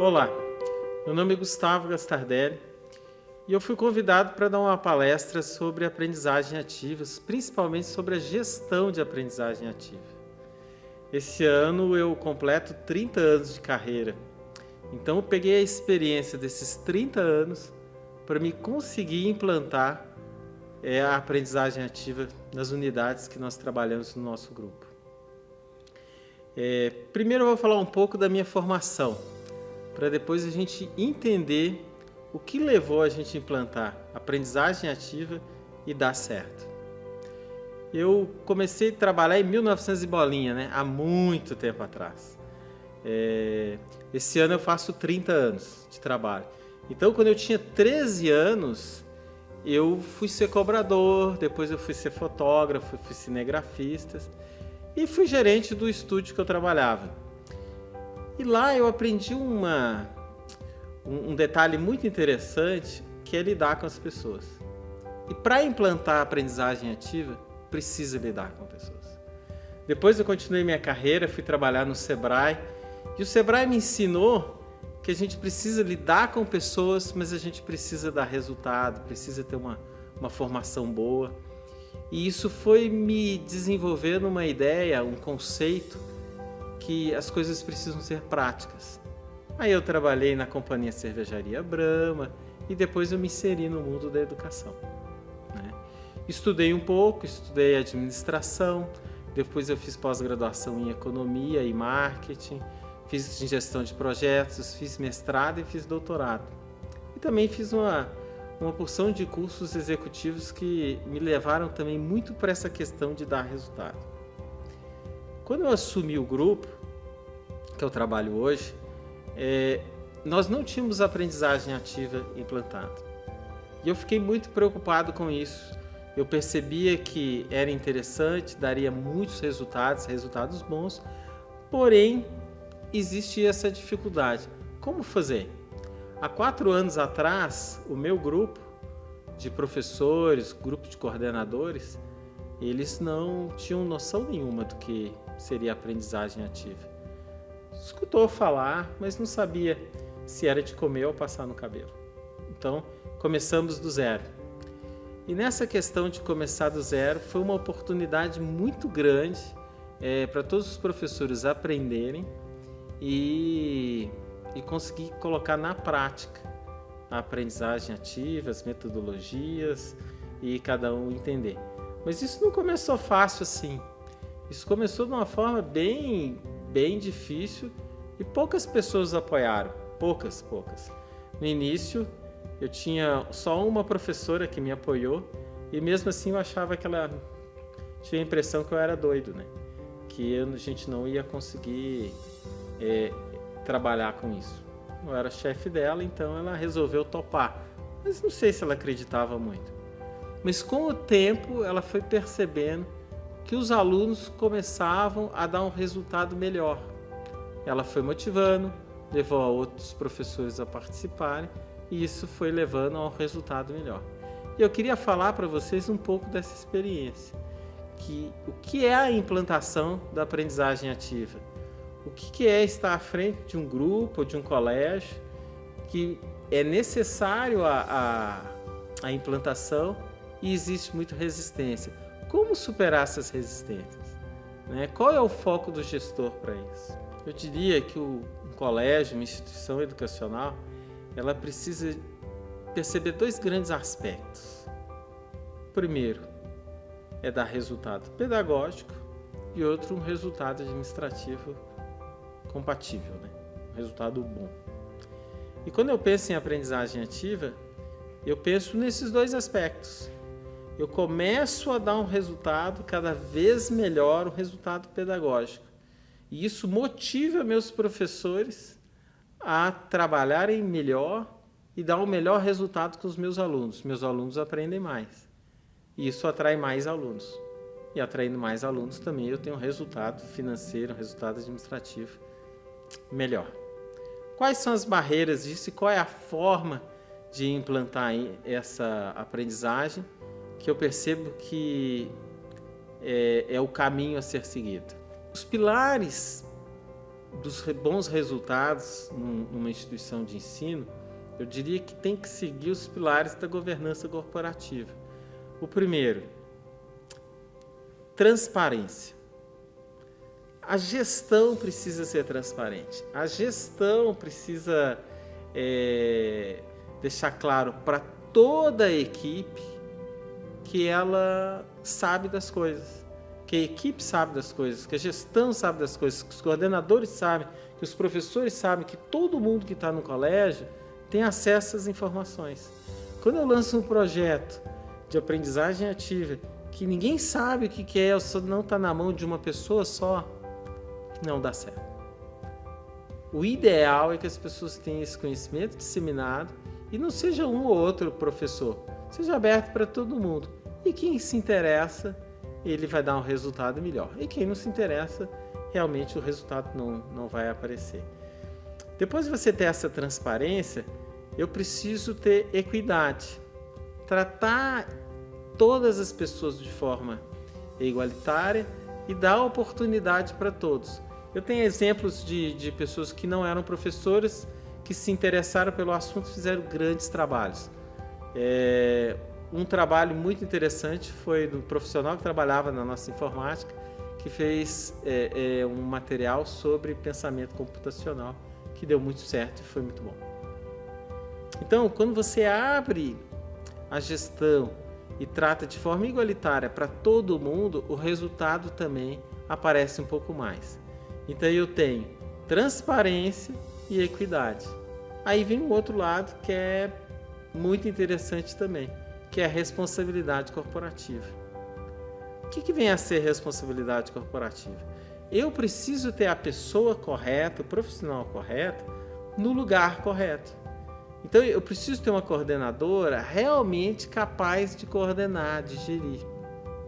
Olá, meu nome é Gustavo Gastardelli e eu fui convidado para dar uma palestra sobre aprendizagem ativa, principalmente sobre a gestão de aprendizagem ativa. Esse ano eu completo 30 anos de carreira, então eu peguei a experiência desses 30 anos para me conseguir implantar a aprendizagem ativa nas unidades que nós trabalhamos no nosso grupo. Primeiro eu vou falar um pouco da minha formação, para depois a gente entender o que levou a gente a implantar aprendizagem ativa e dar certo. Eu comecei a trabalhar em 1900 e bolinha, né? Há muito tempo atrás. Esse ano eu faço 30 anos de trabalho. Então, quando eu tinha 13 anos, eu fui ser cobrador, depois eu fui ser fotógrafo, fui cinegrafista e fui gerente do estúdio que eu trabalhava. E lá eu aprendi um detalhe muito interessante, que é lidar com as pessoas. E para implantar a aprendizagem ativa, precisa lidar com pessoas. Depois eu continuei minha carreira, fui trabalhar no Sebrae, e o Sebrae me ensinou que a gente precisa lidar com pessoas, mas a gente precisa dar resultado, precisa ter uma formação boa. E isso foi me desenvolvendo uma ideia, um conceito, que as coisas precisam ser práticas. Aí eu trabalhei na companhia Cervejaria Brahma e depois eu me inseri no mundo da educação, né? Estudei um pouco, estudei administração, depois eu fiz pós-graduação em economia e marketing, fiz gestão de projetos, fiz mestrado e fiz doutorado. E também fiz uma porção de cursos executivos que me levaram também muito para essa questão de dar resultado. Quando eu assumi o grupo que eu trabalho hoje, nós não tínhamos aprendizagem ativa implantada. E eu fiquei muito preocupado com isso. Eu percebia que era interessante, daria muitos resultados bons, porém existia essa dificuldade. Como fazer? Há 4 anos atrás, o meu grupo de professores, grupo de coordenadores, eles não tinham noção nenhuma do que seria aprendizagem ativa. Escutou falar, mas não sabia se era de comer ou passar no cabelo. Então, começamos do zero. E nessa questão de começar do zero, foi uma oportunidade muito grande para todos os professores aprenderem e conseguir colocar na prática a aprendizagem ativa, as metodologias e cada um entender. Mas isso não começou fácil assim. Isso começou de uma forma bem difícil e poucas pessoas apoiaram, poucas. No início eu tinha só uma professora que me apoiou e mesmo assim eu achava que ela tinha a impressão que eu era doido, né? Que a gente não ia conseguir trabalhar com isso. Eu era chefe dela, então ela resolveu topar, mas não sei se ela acreditava muito. Mas com o tempo ela foi percebendo que os alunos começavam a dar um resultado melhor. Ela foi motivando, levou a outros professores a participarem e isso foi levando a um resultado melhor. E eu queria falar para vocês um pouco dessa experiência, o que é a implantação da aprendizagem ativa, o que é estar à frente de um grupo ou de um colégio, que é necessário a implantação e existe muita resistência. Como superar essas resistências, né? Qual é o foco do gestor para isso? Eu diria que um colégio, uma instituição educacional, ela precisa perceber 2 grandes aspectos. O primeiro é dar resultado pedagógico e outro um resultado administrativo compatível, né? Um resultado bom. E quando eu penso em aprendizagem ativa, eu penso nesses 2 aspectos. Eu começo a dar um resultado cada vez melhor, um resultado pedagógico. E isso motiva meus professores a trabalharem melhor e dar um melhor resultado com os meus alunos. Meus alunos aprendem mais. E isso atrai mais alunos. E atraindo mais alunos também eu tenho um resultado financeiro, um resultado administrativo melhor. Quais são as barreiras disso e qual é a forma de implantar essa aprendizagem que eu percebo que é o caminho a ser seguido? Os pilares dos bons resultados numa instituição de ensino, eu diria que tem que seguir os pilares da governança corporativa. O primeiro, transparência. A gestão precisa ser transparente. A gestão precisa deixar claro para toda a equipe que ela sabe das coisas, que a equipe sabe das coisas, que a gestão sabe das coisas, que os coordenadores sabem, que os professores sabem, que todo mundo que está no colégio tem acesso às informações. Quando eu lanço um projeto de aprendizagem ativa que ninguém sabe o que é, só não está na mão de uma pessoa só, não dá certo. O ideal é que as pessoas tenham esse conhecimento disseminado e não seja um ou outro professor, seja aberto para todo mundo. E quem se interessa, ele vai dar um resultado melhor. E quem não se interessa, realmente o resultado não vai aparecer. Depois de você ter essa transparência, eu preciso ter equidade. Tratar todas as pessoas de forma igualitária e dar oportunidade para todos. Eu tenho exemplos de pessoas que não eram professores, que se interessaram pelo assunto e fizeram grandes trabalhos. Um trabalho muito interessante foi do profissional que trabalhava na nossa informática, que fez um material sobre pensamento computacional, que deu muito certo e foi muito bom. Então, quando você abre a gestão e trata de forma igualitária para todo mundo, o resultado também aparece um pouco mais. Então, eu tenho transparência e equidade. Aí vem o outro lado que é muito interessante também, que é a responsabilidade corporativa. O que vem a ser responsabilidade corporativa? Eu preciso ter a pessoa correta, o profissional correto, no lugar correto. Então, eu preciso ter uma coordenadora realmente capaz de coordenar, de gerir.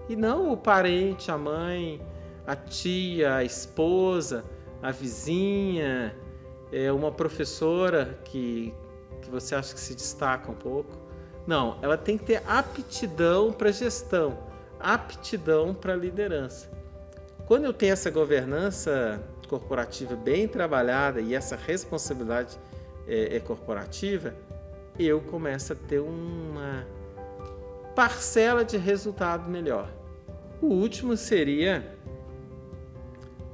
E não o parente, a mãe, a tia, a esposa, a vizinha, uma professora que você acha que se destaca um pouco. Não, ela tem que ter aptidão para gestão, aptidão para liderança. Quando eu tenho essa governança corporativa bem trabalhada e essa responsabilidade corporativa, eu começo a ter uma parcela de resultado melhor. O último seria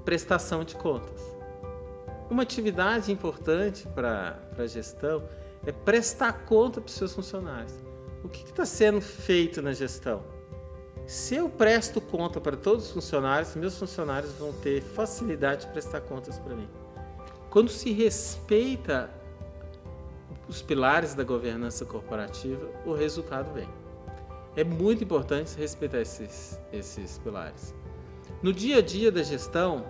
prestação de contas. Uma atividade importante para a gestão é prestar conta para os seus funcionários. O que está sendo feito na gestão? Se eu presto conta para todos os funcionários, meus funcionários vão ter facilidade de prestar contas para mim. Quando se respeita os pilares da governança corporativa, o resultado vem. É muito importante respeitar esses pilares. No dia a dia da gestão,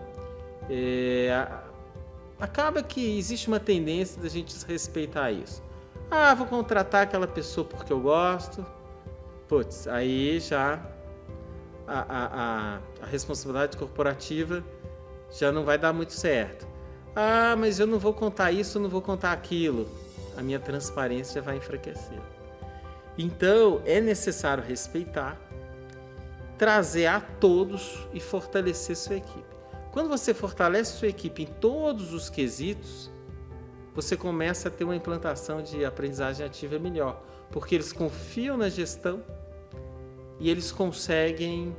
acaba que existe uma tendência da gente desrespeitar isso. Vou contratar aquela pessoa porque eu gosto. Putz, aí já a responsabilidade corporativa já não vai dar muito certo. Mas eu não vou contar isso, eu não vou contar aquilo. A minha transparência já vai enfraquecer. Então, é necessário respeitar, trazer a todos e fortalecer sua equipe. Quando você fortalece sua equipe em todos os quesitos, você começa a ter uma implantação de aprendizagem ativa melhor, porque eles confiam na gestão e eles conseguem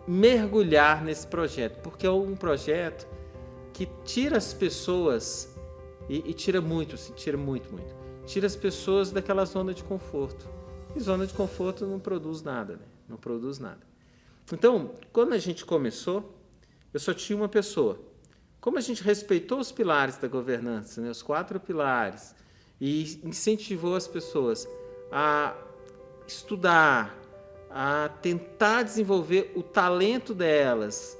mergulhar nesse projeto, porque é um projeto que tira as pessoas, e tira muito, tira as pessoas daquela zona de conforto. E zona de conforto não produz nada, né? Não produz nada. Então, quando a gente começou, eu só tinha uma pessoa. Como a gente respeitou os pilares da governança, né? Os 4 pilares, e incentivou as pessoas a estudar, a tentar desenvolver o talento delas,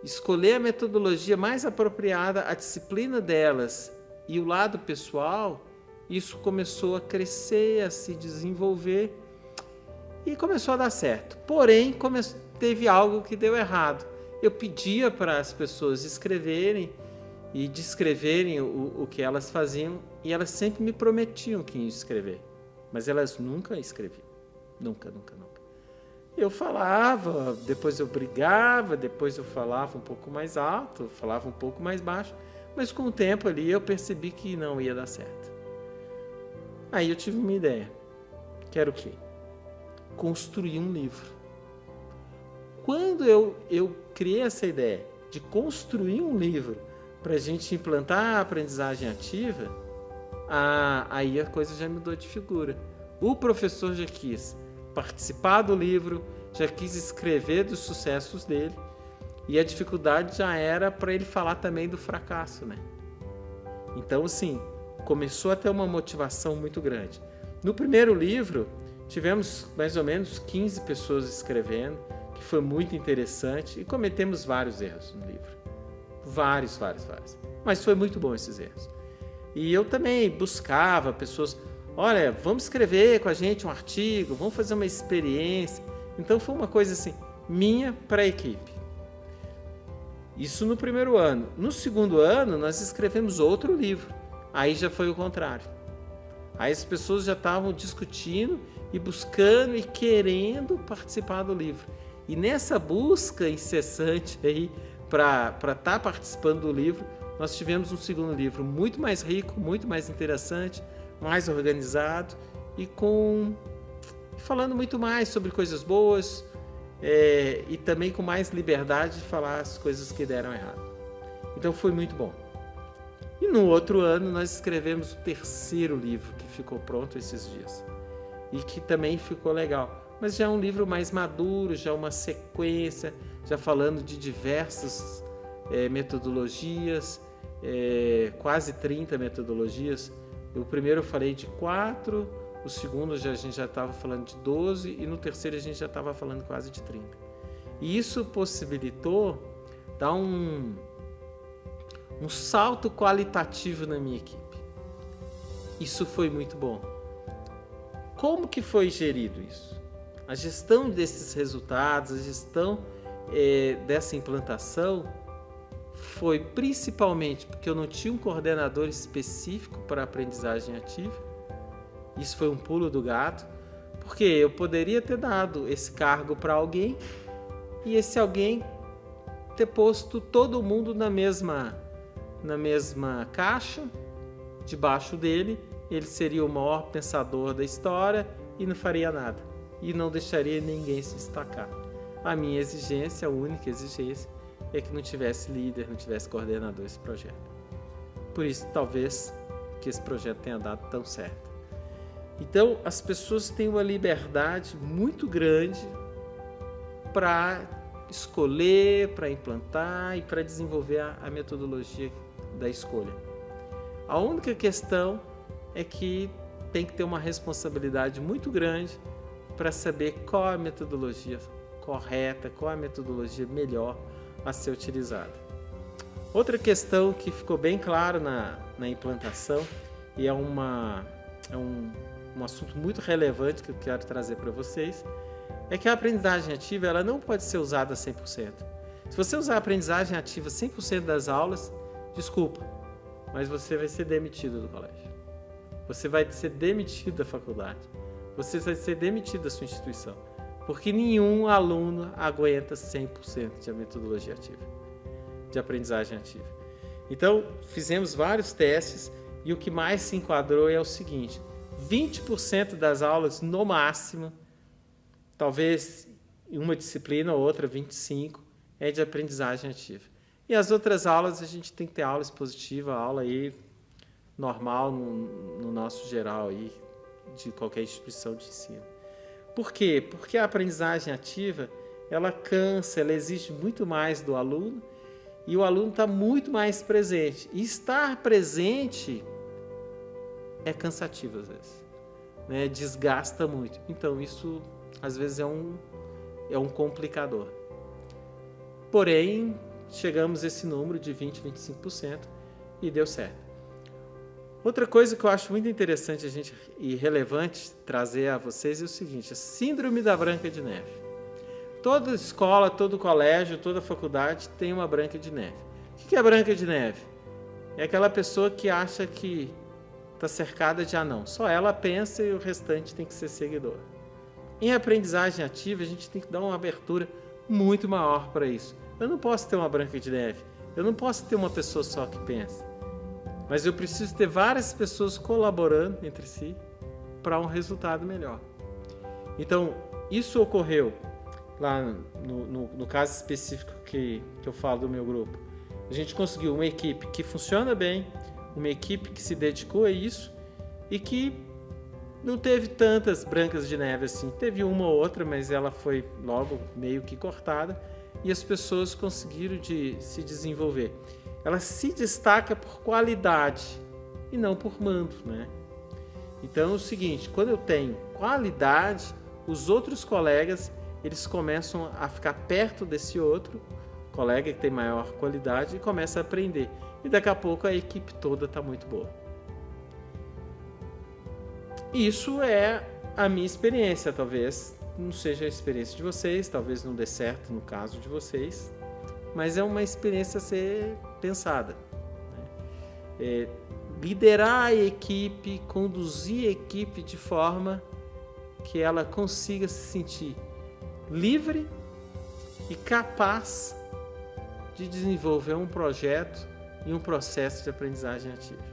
escolher a metodologia mais apropriada, a disciplina delas e o lado pessoal, isso começou a crescer, a se desenvolver e começou a dar certo. Porém, teve algo que deu errado. Eu pedia para as pessoas escreverem e descreverem o que elas faziam e elas sempre me prometiam que iam escrever, mas elas nunca escreviam. Nunca. Eu falava, depois eu brigava, depois eu falava um pouco mais alto, falava um pouco mais baixo, mas com o tempo ali eu percebi que não ia dar certo. Aí eu tive uma ideia, que era o quê? Construir um livro. Quando eu criei essa ideia de construir um livro para a gente implantar a aprendizagem ativa, aí a coisa já mudou de figura. O professor já quis participar do livro, já quis escrever dos sucessos dele, e a dificuldade já era para ele falar também do fracasso, né? Então, assim, começou a ter uma motivação muito grande. No primeiro livro, tivemos mais ou menos 15 pessoas escrevendo, que foi muito interessante, e cometemos vários erros no livro. Vários. Mas foi muito bom esses erros. E eu também buscava pessoas, olha, vamos escrever com a gente um artigo, vamos fazer uma experiência. Então foi uma coisa assim, minha para a equipe. Isso no primeiro ano. No segundo ano, nós escrevemos outro livro. Aí já foi o contrário. Aí as pessoas já estavam discutindo e buscando e querendo participar do livro. E nessa busca incessante aí para estar participando do livro, nós tivemos um segundo livro muito mais rico, muito mais interessante, mais organizado e falando muito mais sobre coisas boas e também com mais liberdade de falar as coisas que deram errado. Então foi muito bom. E no outro ano nós escrevemos o terceiro livro que ficou pronto esses dias e que também ficou legal. Mas já é um livro mais maduro, já uma sequência, já falando de diversas metodologias, quase 30 metodologias. O primeiro eu falei de 4, o segundo a gente já estava falando de 12 e no terceiro a gente já estava falando quase de 30. E isso possibilitou dar um salto qualitativo na minha equipe. Isso foi muito bom. Como que foi gerido isso? A gestão desses resultados, a gestão dessa implantação foi principalmente porque eu não tinha um coordenador específico para a aprendizagem ativa. Isso foi um pulo do gato, porque eu poderia ter dado esse cargo para alguém e esse alguém ter posto todo mundo na mesma caixa, debaixo dele, ele seria o maior pensador da história e não faria nada. E não deixaria ninguém se destacar. A minha exigência, a única exigência, é que não tivesse líder, não tivesse coordenador esse projeto. Por isso, talvez, que esse projeto tenha dado tão certo. Então, as pessoas têm uma liberdade muito grande para escolher, para implantar e para desenvolver a metodologia da escolha. A única questão é que tem que ter uma responsabilidade muito grande para saber qual a metodologia correta, qual a metodologia melhor a ser utilizada. Outra questão que ficou bem claro na implantação e é um assunto muito relevante que eu quero trazer para vocês, é que a aprendizagem ativa ela não pode ser usada 100%. Se você usar a aprendizagem ativa 100% das aulas, desculpa, mas você vai ser demitido do colégio. Você vai ser demitido da faculdade. Você vai ser demitido da sua instituição. Porque nenhum aluno aguenta 100% de metodologia ativa, de aprendizagem ativa. Então, fizemos vários testes e o que mais se enquadrou é o seguinte: 20% das aulas, no máximo, talvez em uma disciplina ou outra, 25%, é de aprendizagem ativa. E as outras aulas, a gente tem que ter aula expositiva, aula aí normal no nosso geral aí, de qualquer instituição de ensino. Por quê? Porque a aprendizagem ativa, ela cansa, ela exige muito mais do aluno e o aluno está muito mais presente. E estar presente é cansativo às vezes, né? Desgasta muito. Então isso às vezes é um complicador. Porém, chegamos a esse número de 20%, 25% e deu certo. Outra coisa que eu acho muito interessante e relevante trazer a vocês é o seguinte: a síndrome da Branca de Neve. Toda escola, todo colégio, toda faculdade tem uma Branca de Neve. O que é a Branca de Neve? É aquela pessoa que acha que está cercada de anão. Só ela pensa e o restante tem que ser seguidor. em aprendizagem ativa, a gente tem que dar uma abertura muito maior para isso. Eu não posso ter uma Branca de Neve, eu não posso ter uma pessoa só que pensa, mas eu preciso ter várias pessoas colaborando entre si para um resultado melhor. Então, isso ocorreu lá no caso específico que eu falo do meu grupo. A gente conseguiu uma equipe que funciona bem, uma equipe que se dedicou a isso e que não teve tantas Brancas de Neve assim. Teve uma ou outra, mas ela foi logo meio que cortada e as pessoas conseguiram se desenvolver. Ela se destaca por qualidade e não por mando, né? Então é o seguinte, quando eu tenho qualidade, os outros colegas, eles começam a ficar perto desse outro colega que tem maior qualidade e começa a aprender. E daqui a pouco a equipe toda está muito boa. Isso é a minha experiência, talvez não seja a experiência de vocês, talvez não dê certo no caso de vocês, mas é uma experiência a ser pensada. Liderar a equipe, conduzir a equipe de forma que ela consiga se sentir livre e capaz de desenvolver um projeto e um processo de aprendizagem ativa.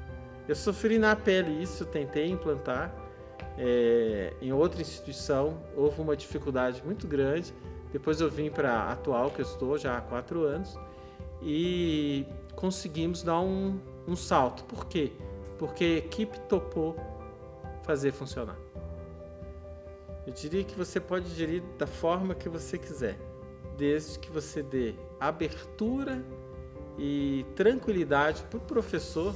Eu sofri na pele isso, eu tentei implantar em outra instituição, houve uma dificuldade muito grande, depois eu vim para a atual que eu estou já há 4 anos e conseguimos dar um salto. Por quê? Porque a equipe topou fazer funcionar. Eu diria que você pode gerir da forma que você quiser, desde que você dê abertura e tranquilidade para o professor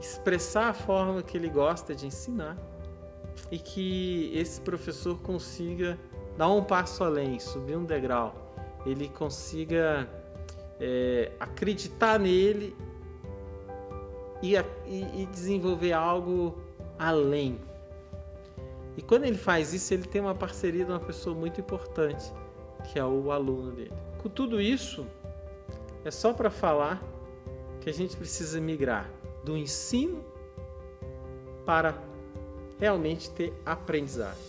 expressar a forma que ele gosta de ensinar e que esse professor consiga dar um passo além, subir um degrau, ele consiga acreditar nele e desenvolver algo além. E quando ele faz isso, ele tem uma parceria de uma pessoa muito importante, que é o aluno dele. Com tudo isso, é só para falar que a gente precisa migrar do ensino para realmente ter aprendizagem.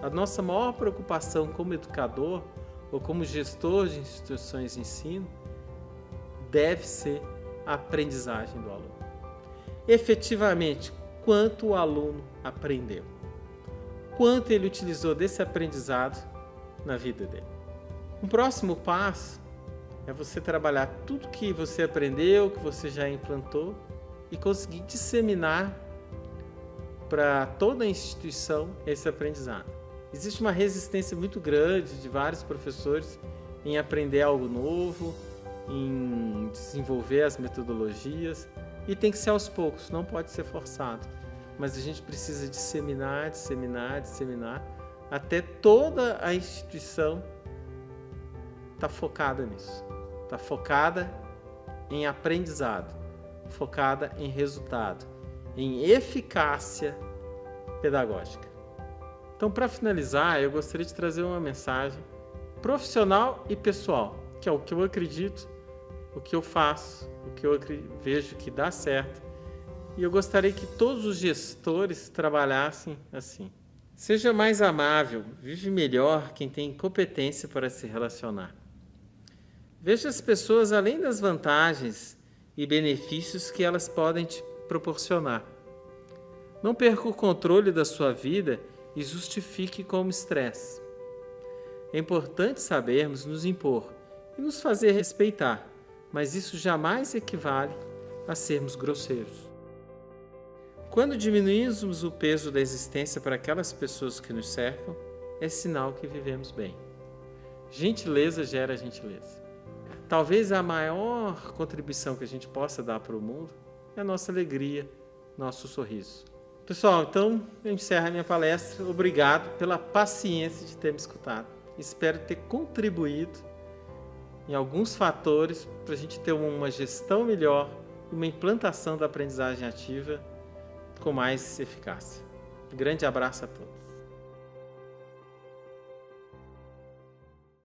A nossa maior preocupação como educador ou como gestor de instituições de ensino deve ser a aprendizagem do aluno. Efetivamente, quanto o aluno aprendeu, quanto ele utilizou desse aprendizado na vida dele. Um próximo passo é você trabalhar tudo que você aprendeu, que você já implantou e conseguir disseminar para toda a instituição esse aprendizado. Existe uma resistência muito grande de vários professores em aprender algo novo, em desenvolver as metodologias, e tem que ser aos poucos, não pode ser forçado. Mas a gente precisa disseminar, até toda a instituição estar focada nisso. Está focada em aprendizado, focada em resultado, em eficácia pedagógica. Então, para finalizar, eu gostaria de trazer uma mensagem profissional e pessoal, que é o que eu acredito, o que eu faço, o que eu vejo que dá certo. E eu gostaria que todos os gestores trabalhassem assim. Seja mais amável, vive melhor quem tem competência para se relacionar. Veja as pessoas além das vantagens e benefícios que elas podem te proporcionar. Não perca o controle da sua vida e justifique como estresse. É importante sabermos nos impor e nos fazer respeitar, mas isso jamais equivale a sermos grosseiros. Quando diminuímos o peso da existência para aquelas pessoas que nos cercam, é sinal que vivemos bem. Gentileza gera gentileza. Talvez a maior contribuição que a gente possa dar para o mundo é a nossa alegria, nosso sorriso. Pessoal, então eu encerro a minha palestra. Obrigado pela paciência de ter me escutado. Espero ter contribuído em alguns fatores para a gente ter uma gestão melhor e uma implantação da aprendizagem ativa com mais eficácia. Um grande abraço a todos.